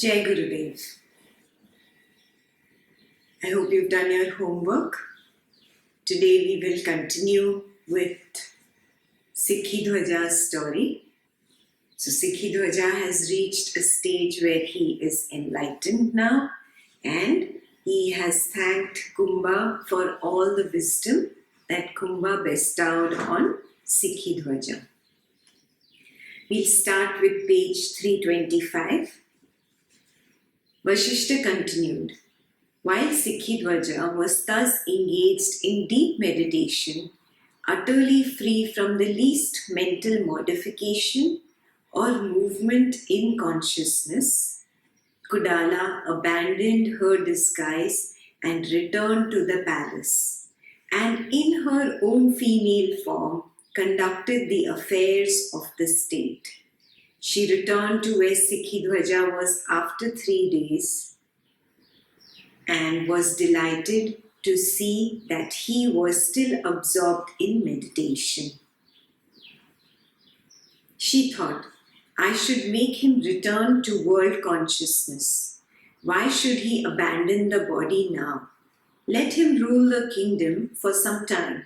Jai Gurudev. I hope you've done your homework. Today we will continue with Sikhi Dhwaja's story. So Sikhi Dhwaja has reached a stage where he is enlightened now, and he has thanked Kumbha for all the wisdom that Kumbha bestowed on Sikhi Dhwaja. We'll start with page 325. Vasistha continued. While Sikhi Dhwaja was thus engaged in deep meditation, utterly free from the least mental modification or movement in consciousness, Kudala abandoned her disguise and returned to the palace, and in her own female form conducted the affairs of the state. She returned to where Sikhi Dhwaja was after 3 days and was delighted to see that he was still absorbed in meditation. She thought, I should make him return to world consciousness. Why should he abandon the body now? Let him rule the kingdom for some time,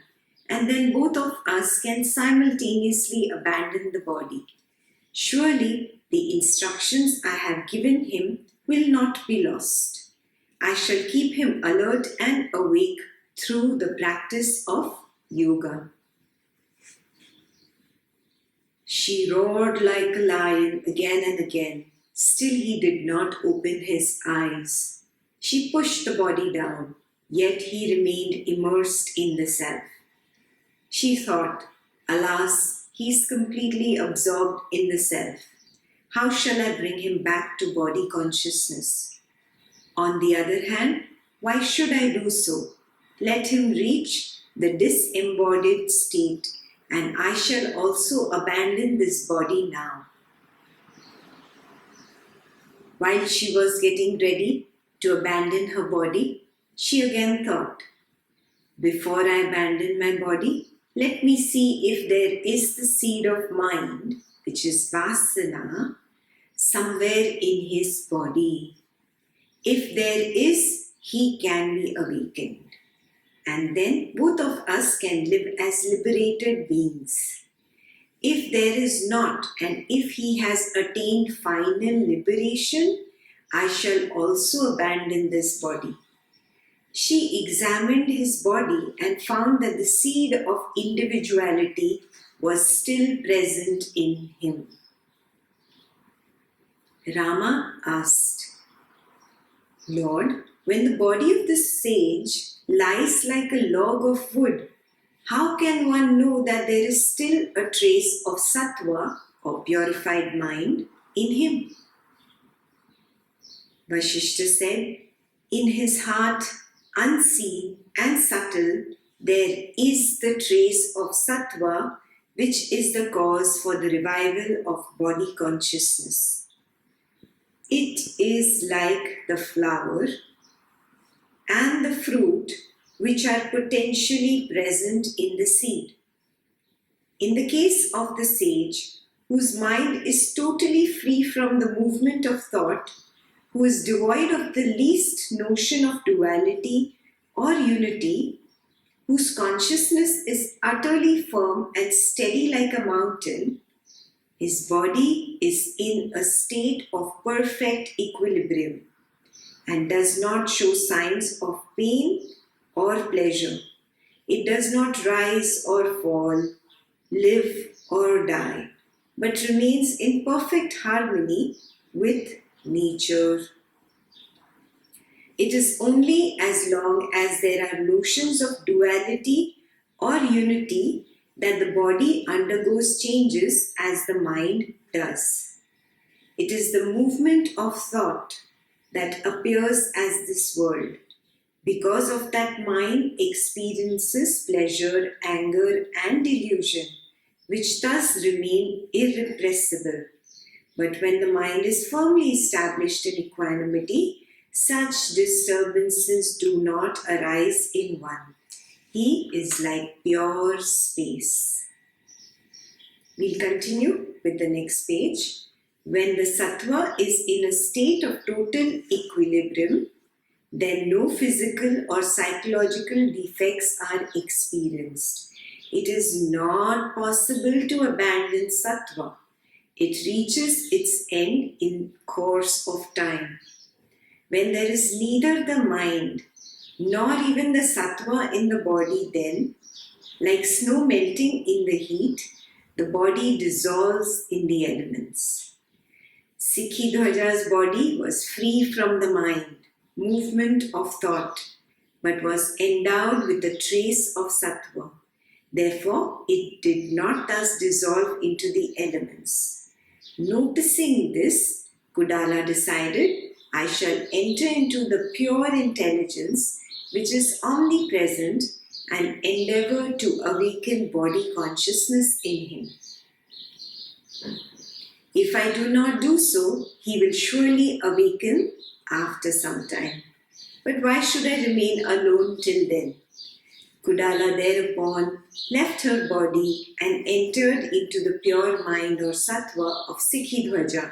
and then both of us can simultaneously abandon the body. Surely the instructions I have given him will not be lost. I shall keep him alert and awake through the practice of yoga. She roared like a lion again and again. Still he did not open his eyes. She pushed the body down, yet he remained immersed in the self. She thought, alas, he is completely absorbed in the self. How shall I bring him back to body consciousness? On the other hand, why should I do so? Let him reach the disembodied state, and I shall also abandon this body now. While she was getting ready to abandon her body, she again thought, before I abandon my body, let me see if there is the seed of mind, which is Vasistha, somewhere in his body. If there is, he can be awakened. And then both of us can live as liberated beings. If there is not, and if he has attained final liberation, I shall also abandon this body. She examined his body and found that the seed of individuality was still present in him. Rama asked, Lord, when the body of the sage lies like a log of wood, how can one know that there is still a trace of sattva or purified mind in him? Vasistha said, in his heart, unseen and subtle, there is the trace of sattva, which is the cause for the revival of body consciousness. It is like the flower and the fruit which are potentially present in the seed. In the case of the sage, whose mind is totally free from the movement of thought, who is devoid of the least notion of duality or unity, whose consciousness is utterly firm and steady like a mountain, his body is in a state of perfect equilibrium and does not show signs of pain or pleasure. It does not rise or fall, live or die, but remains in perfect harmony with nature. It is only as long as there are notions of duality or unity that the body undergoes changes as the mind does. It is the movement of thought that appears as this world. Because of that, mind experiences pleasure, anger, and delusion, which thus remain irrepressible. But when the mind is firmly established in equanimity, such disturbances do not arise in one. He is like pure space. We'll continue with the next page. When the sattva is in a state of total equilibrium, then no physical or psychological defects are experienced. It is not possible to abandon sattva. It reaches its end in course of time. When there is neither the mind nor even the sattva in the body, then, like snow melting in the heat, the body dissolves in the elements. Sikhidhwaja's body was free from the mind, movement of thought, but was endowed with a trace of sattva. Therefore, it did not thus dissolve into the elements. Noticing this, Kudala decided, I shall enter into the pure intelligence which is omnipresent and endeavor to awaken body consciousness in him. If I do not do so, he will surely awaken after some time. But why should I remain alone till then? Kudala thereupon left her body and entered into the pure mind or sattva of Sikhidhwaja.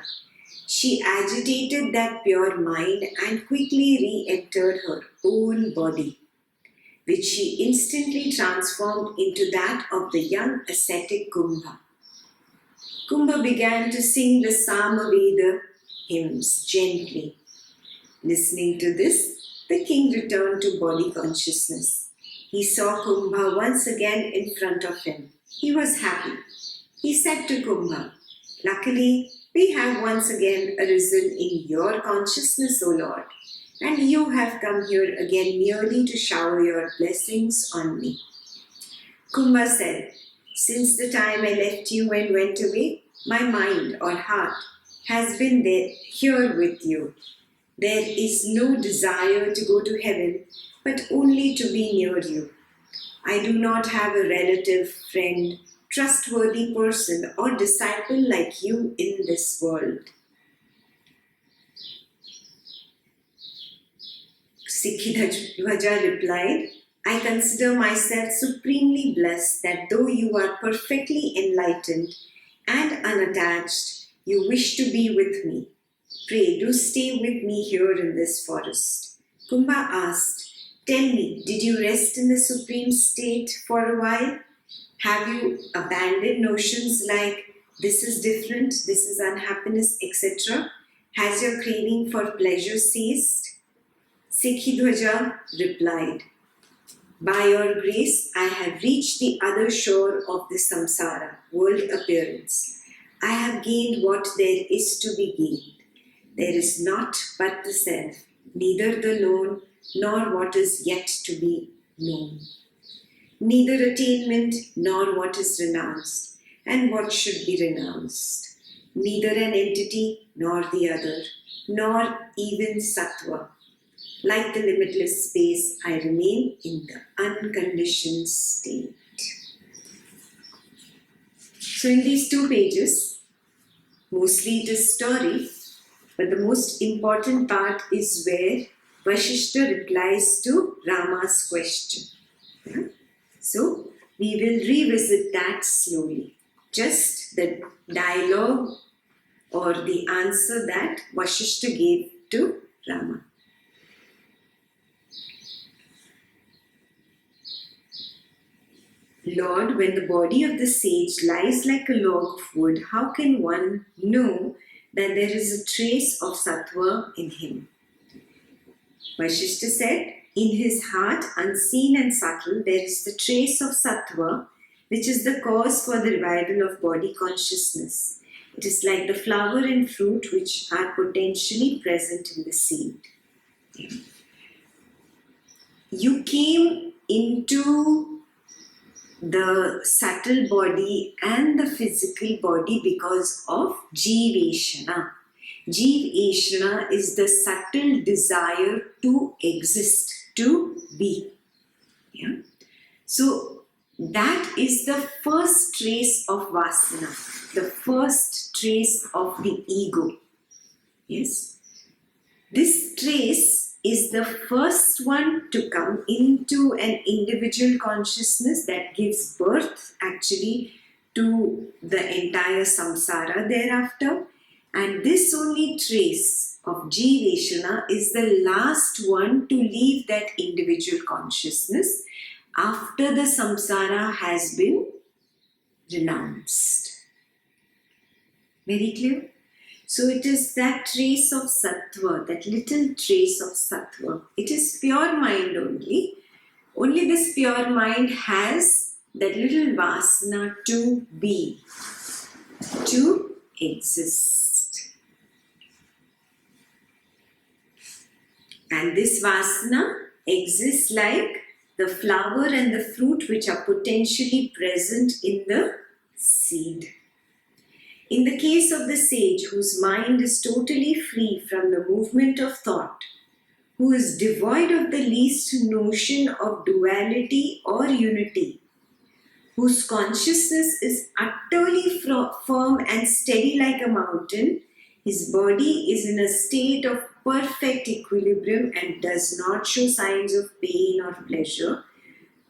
She agitated that pure mind and quickly re-entered her own body, which she instantly transformed into that of the young ascetic Kumbha. Kumbha began to sing the Samaveda hymns gently. Listening to this, the king returned to body consciousness. He saw Kumbha once again in front of him. He was happy. He said to Kumbha, luckily, we have once again arisen in your consciousness, O Lord, and you have come here again merely to shower your blessings on me. Kumbha said, since the time I left you and went away, my mind or heart has been there here with you. There is no desire to go to heaven, but only to be near you. I do not have a relative, friend, trustworthy person or disciple like you in this world. Sikhidhwaja replied, I consider myself supremely blessed that though you are perfectly enlightened and unattached, you wish to be with me. Pray, do stay with me here in this forest. Kumbha asked, tell me, did you rest in the supreme state for a while? Have you abandoned notions like this is different, this is unhappiness, etc.? Has your craving for pleasure ceased? Sikhidhwaja replied, by your grace, I have reached the other shore of the samsara, world appearance. I have gained what there is to be gained. There is naught but the self, neither the known nor what is yet to be known. Neither attainment nor what is renounced and what should be renounced. Neither an entity nor the other, nor even sattva. Like the limitless space, I remain in the unconditioned state. So in these 2 pages, mostly it is story, but the most important part is where Vasistha replies to Rama's question. Yeah? So we will revisit that slowly. Just the dialogue or the answer that Vasistha gave to Rama. Lord, when the body of the sage lies like a log of wood, how can one know that there is a trace of sattva in him? Vasistha said, in his heart, unseen and subtle, there is the trace of sattva, which is the cause for the revival of body consciousness. It is like the flower and fruit which are potentially present in the seed. You came into the subtle body and the physical body because of Jiveshana. Jiveshana is the subtle desire to exist, to be. Yeah? So that is the first trace of vasana, the first trace of the ego. Yes? This trace is the first one to come into an individual consciousness that gives birth actually to the entire samsara thereafter. And this only trace of Jiveshana is the last one to leave that individual consciousness after the samsara has been renounced. Very clear? So it is that trace of sattva, that little trace of sattva. It is pure mind only. Only this pure mind has that little vasana to be, to exist. And this vasana exists like the flower and the fruit which are potentially present in the seed. In the case of the sage whose mind is totally free from the movement of thought, who is devoid of the least notion of duality or unity, whose consciousness is utterly firm and steady like a mountain, his body is in a state of perfect equilibrium and does not show signs of pain or pleasure,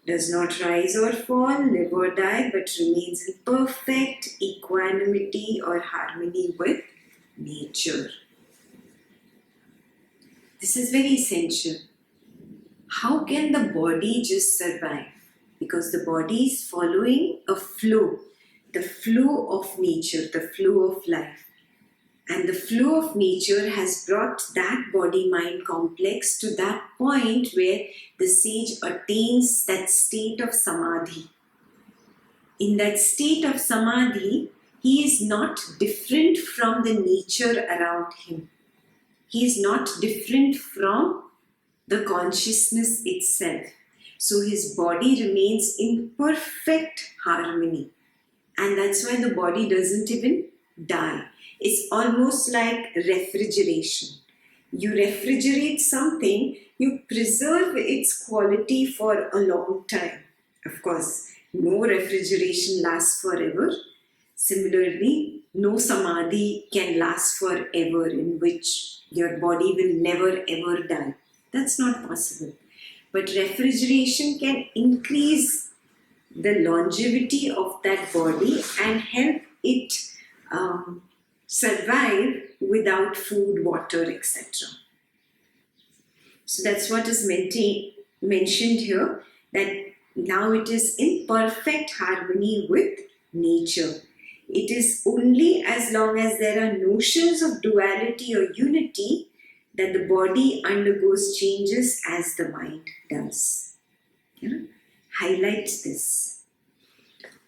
does not rise or fall, live or die, but remains in perfect equanimity or harmony with nature. This is very essential. How can the body just survive? Because the body is following a flow, the flow of nature, the flow of life. And the flow of nature has brought that body-mind complex to that point where the sage attains that state of samadhi. In that state of samadhi, he is not different from the nature around him. He is not different from the consciousness itself. So his body remains in perfect harmony. And that's why the body doesn't even die. It's almost like refrigeration. You refrigerate something, you preserve its quality for a long time. Of course, no refrigeration lasts forever. Similarly, no samadhi can last forever, in which your body will never ever die. That's not possible. But refrigeration can increase the longevity of that body and help it survive without food, water, etc. So that's what is mentioned here, that now it is in perfect harmony with nature. It is only as long as there are notions of duality or unity that the body undergoes changes as the mind does. Highlight this.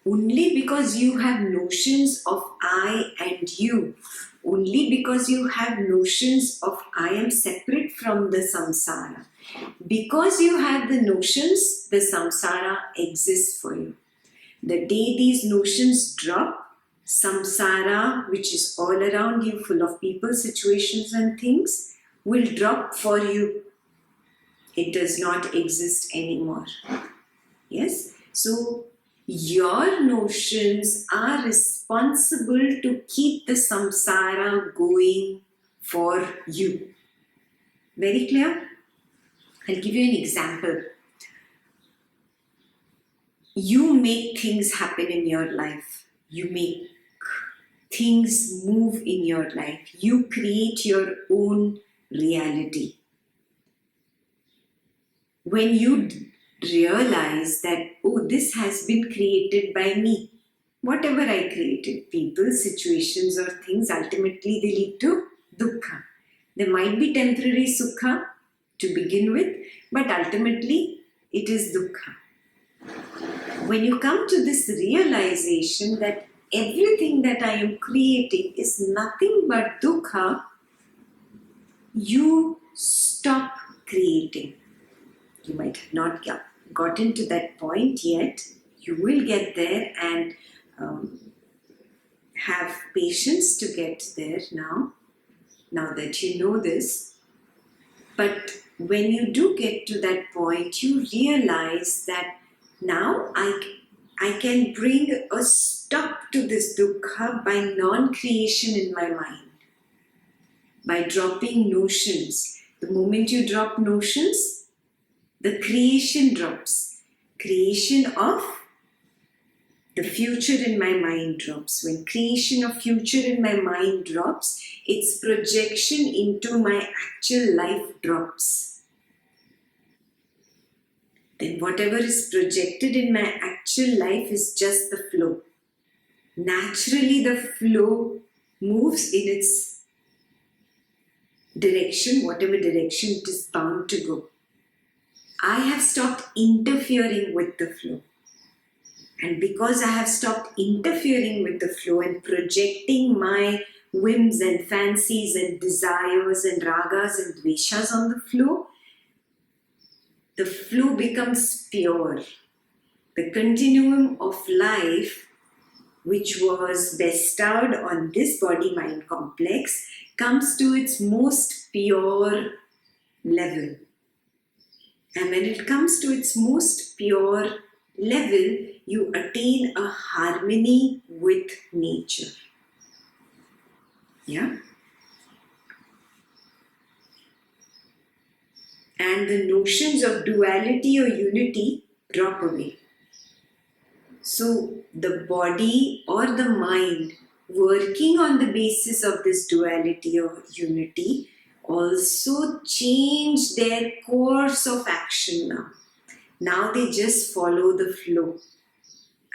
Only because you have notions of I and you, only because you have notions of I am separate from the samsara, because you have the notions, the samsara exists for you. The day these notions drop, samsara, which is all around you, full of people, situations and things, will drop for you. It does not exist anymore. Yes? So, your notions are responsible to keep the samsara going for you. Very clear? I'll give you an example. You make things happen in your life. You make things move in your life. You create your own reality. When you realize that, oh, this has been created by me. Whatever I created, people, situations or things, ultimately they lead to dukkha. There might be temporary sukha to begin with, but ultimately it is dukkha. When you come to this realization that everything that I am creating is nothing but dukkha, you stop creating. You might have not gotten to that point yet. You will get there and have patience to get there now that you know this. But when you do get to that point, you realize that now I can bring a stop to this dukkha by non-creation in my mind, by dropping notions. The moment you drop notions, the creation drops. Creation of the future in my mind drops. When creation of future in my mind drops, its projection into my actual life drops. Then whatever is projected in my actual life is just the flow. Naturally, the flow moves in its direction, whatever direction it is bound to go. I have stopped interfering with the flow. And because I have stopped interfering with the flow and projecting my whims and fancies and desires and ragas and dveshas on the flow becomes pure. The continuum of life, which was bestowed on this body-mind complex, comes to its most pure level. And when it comes to its most pure level, you attain a harmony with nature. Yeah? And the notions of duality or unity drop away. So the body or the mind working on the basis of this duality or unity also change their course of action now. Now they just follow the flow.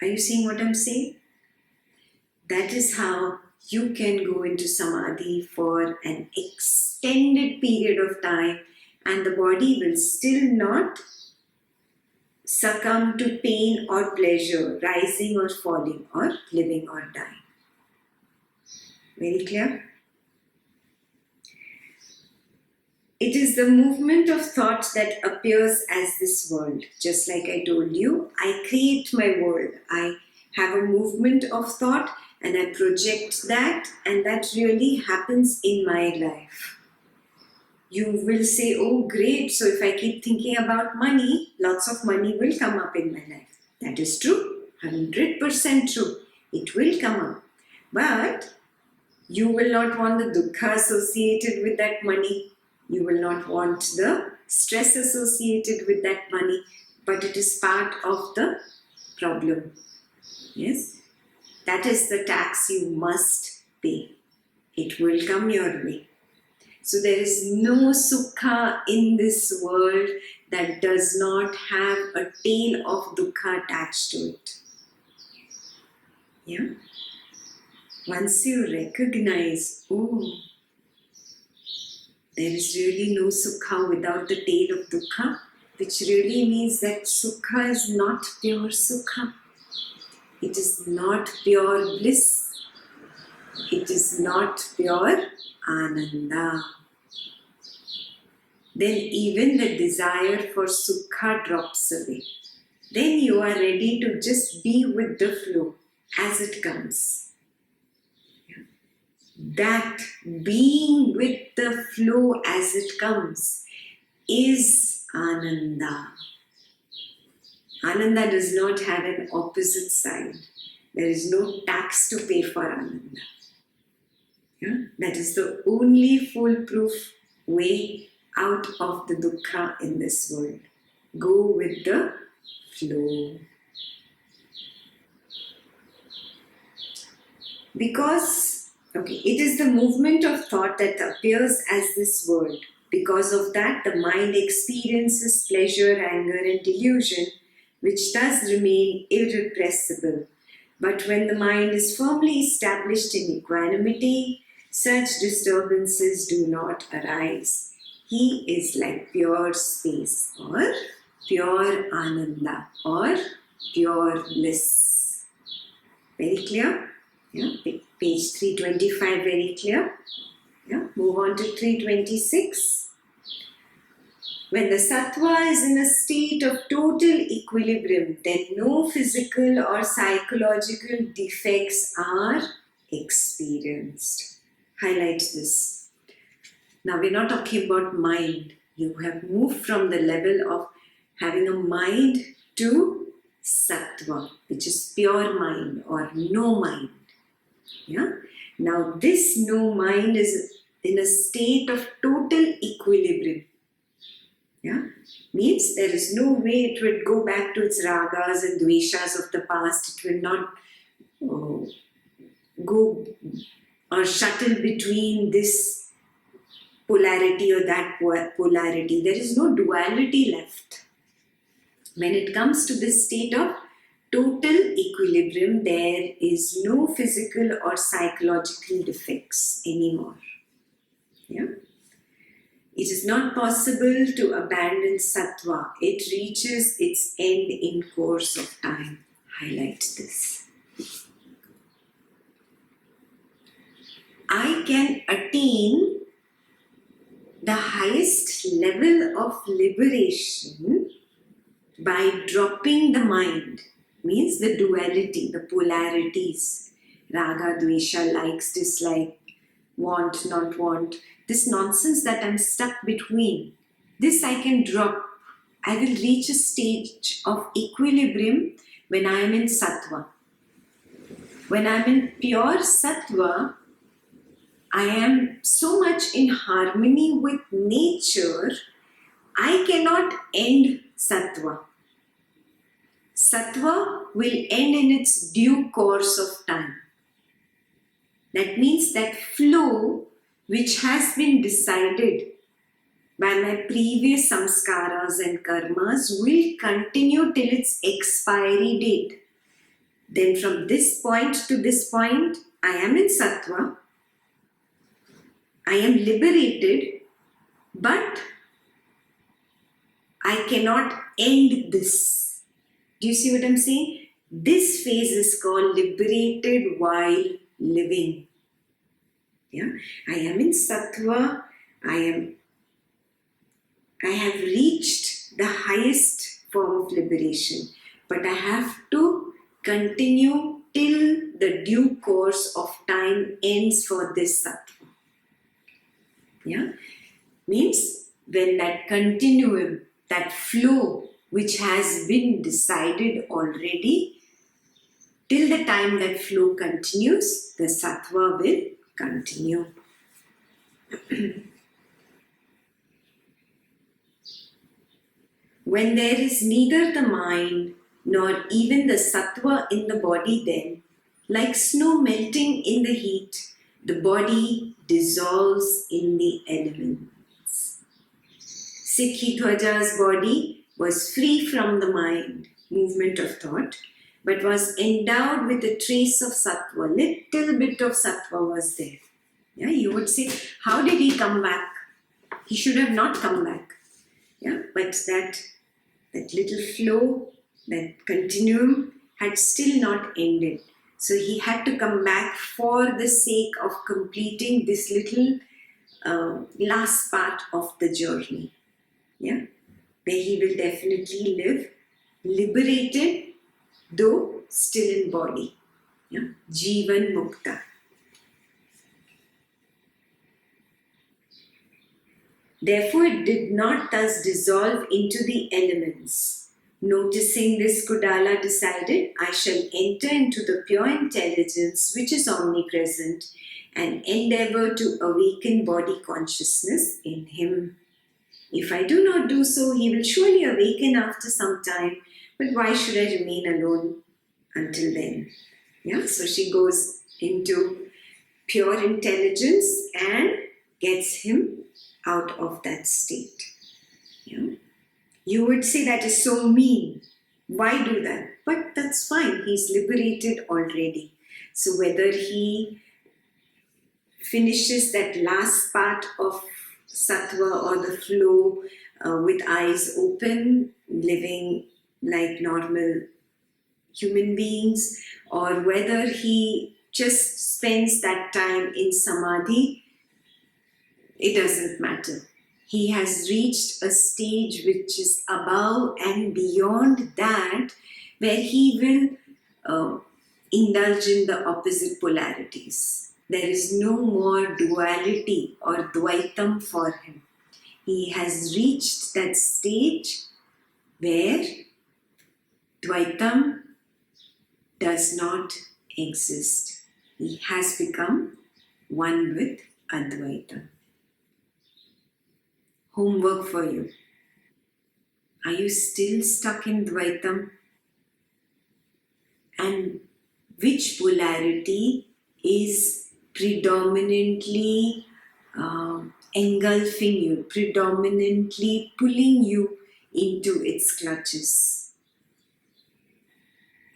Are you seeing what I'm saying? That is how you can go into samadhi for an extended period of time and the body will still not succumb to pain or pleasure, rising or falling or living or dying. Very clear? It is the movement of thought that appears as this world. Just like I told you, I create my world. I have a movement of thought and I project that, and that really happens in my life. You will say, oh great, so if I keep thinking about money, lots of money will come up in my life. That is true, 100% true. It will come up. But you will not want the dukkha associated with that money. You will not want the stress associated with that money, but it is part of the problem. Yes? That is the tax you must pay. It will come your way. So there is no sukha in this world that does not have a tail of dukkha attached to it. Yeah? Once you recognize, oh, there is really no sukha without the tail of dukkha, which really means that sukha is not pure sukha. It is not pure bliss. It is not pure ananda. Then even the desire for sukha drops away. Then you are ready to just be with the flow as it comes. That being with the flow as it comes is ananda. Ananda does not have an opposite side. There is no tax to pay for ananda. Yeah? That is the only foolproof way out of the dukkha in this world. Go with the flow. Because, it is the movement of thought that appears as this world. Because of that, the mind experiences pleasure, anger, and delusion, which does remain irrepressible. But when the mind is firmly established in equanimity, such disturbances do not arise. He is like pure space or pure ananda or pure bliss. Very clear? Yeah. Page 325, very clear? Yeah. Move on to 326. When the sattva is in a state of total equilibrium, then no physical or psychological defects are experienced. Highlight this. Now we're not talking about mind. You have moved from the level of having a mind to sattva, which is pure mind or no mind. Yeah? Now this no mind is in a state of total equilibrium. Yeah, means there is no way it would go back to its ragas and dveshas of the past. It will not go or shuttle between this polarity or that polarity. There is no duality left. When it comes to this state of total equilibrium, there is no physical or psychological defects anymore. Yeah? It is not possible to abandon sattva. It reaches its end in course of time. Highlight this. I can attain the highest level of liberation by dropping the mind, means the duality, the polarities, raga, dvesha, likes, dislike, want, not want, this nonsense that I'm stuck between. This I can drop. I will reach a stage of equilibrium when I am in sattva. When I'm in pure sattva, I am so much in harmony with nature, I cannot end sattva. Sattva will end in its due course of time. That means that flow which has been decided by my previous samskaras and karmas will continue till its expiry date. Then from this point to this point, I am in sattva. I am liberated, but I cannot end this. Do you see what I'm saying? This phase is called liberated while living. Yeah, I am in sattva. I have reached the highest form of liberation, but I have to continue till the due course of time ends for this sattva. Yeah, means when that continuum, that flow which has been decided already, till the time that flow continues, the sattva will continue. When there is neither the mind nor even the sattva in the body, then, like snow melting in the heat, the body dissolves in the elements. Sikhi Dhwaja's body was free from the mind, movement of thought, but was endowed with a trace of sattva. Little bit of sattva was there. Yeah, you would say, how did he come back? He should have not come back. Yeah, but that little flow, that continuum had still not ended. So he had to come back for the sake of completing this little last part of the journey. Yeah, where he will definitely live liberated, though still in body. Yeah, Jivan Mukta. Therefore, it did not thus dissolve into the elements. Noticing this, Kudala decided, I shall enter into the pure intelligence which is omnipresent and endeavor to awaken body consciousness in him. If I do not do so, he will surely awaken after some time, but why should I remain alone until then? Yeah, so she goes into pure intelligence and gets him out of that state. Yeah. You would say that is so mean. Why do that? But that's fine. He's liberated already. So whether he finishes that last part of sattva or the flow with eyes open, living like normal human beings, or whether he just spends that time in samadhi, it doesn't matter. He has reached a stage which is above and beyond that, where he will indulge in the opposite polarities. There is no more duality or dvaitam for him. He has reached that stage where dvaitam does not exist. He has become one with Advaita. Homework for you. Are you still stuck in Dvaitam? And which polarity is predominantly engulfing you, predominantly pulling you into its clutches?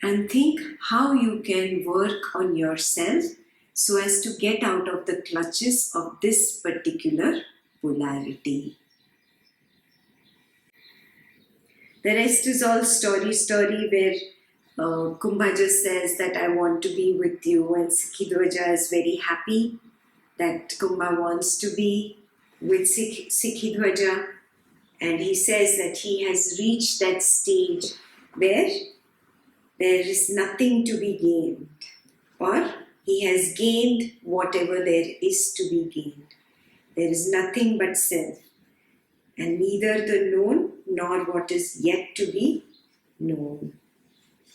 And think how you can work on yourself so as to get out of the clutches of this particular polarity. The rest is all story where Kumbha just says that I want to be with you, and Sikhidwaja is very happy that Kumbha wants to be with Sikhidwaja, and he says that he has reached that stage where there is nothing to be gained, or he has gained whatever there is to be gained. There is nothing but self, and neither the known nor what is yet to be known.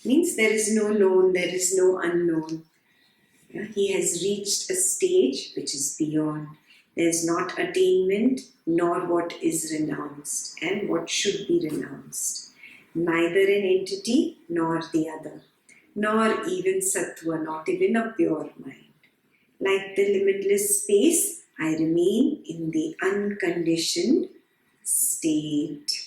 Means there is no known, there is no unknown. Yeah? He has reached a stage which is beyond. There is not attainment nor what is renounced and what should be renounced. Neither an entity nor the other, nor even sattva, not even a pure mind. Like the limitless space, I remain in the unconditioned state.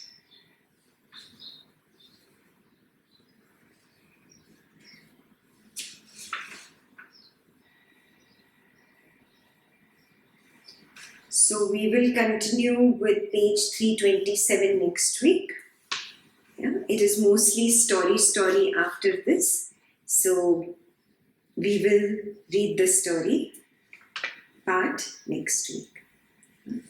So we will continue with page 327 next week. Yeah, it is mostly story after this. So we will read the story part next week.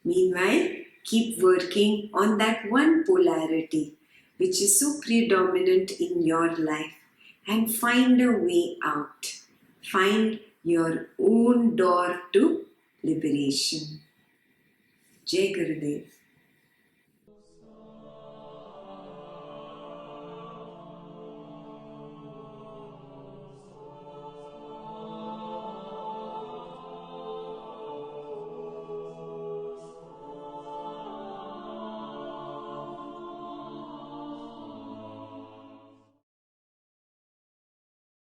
Meanwhile, keep working on that one polarity which is so predominant in your life and find a way out. Find your own door to liberation. Jai Gurudev.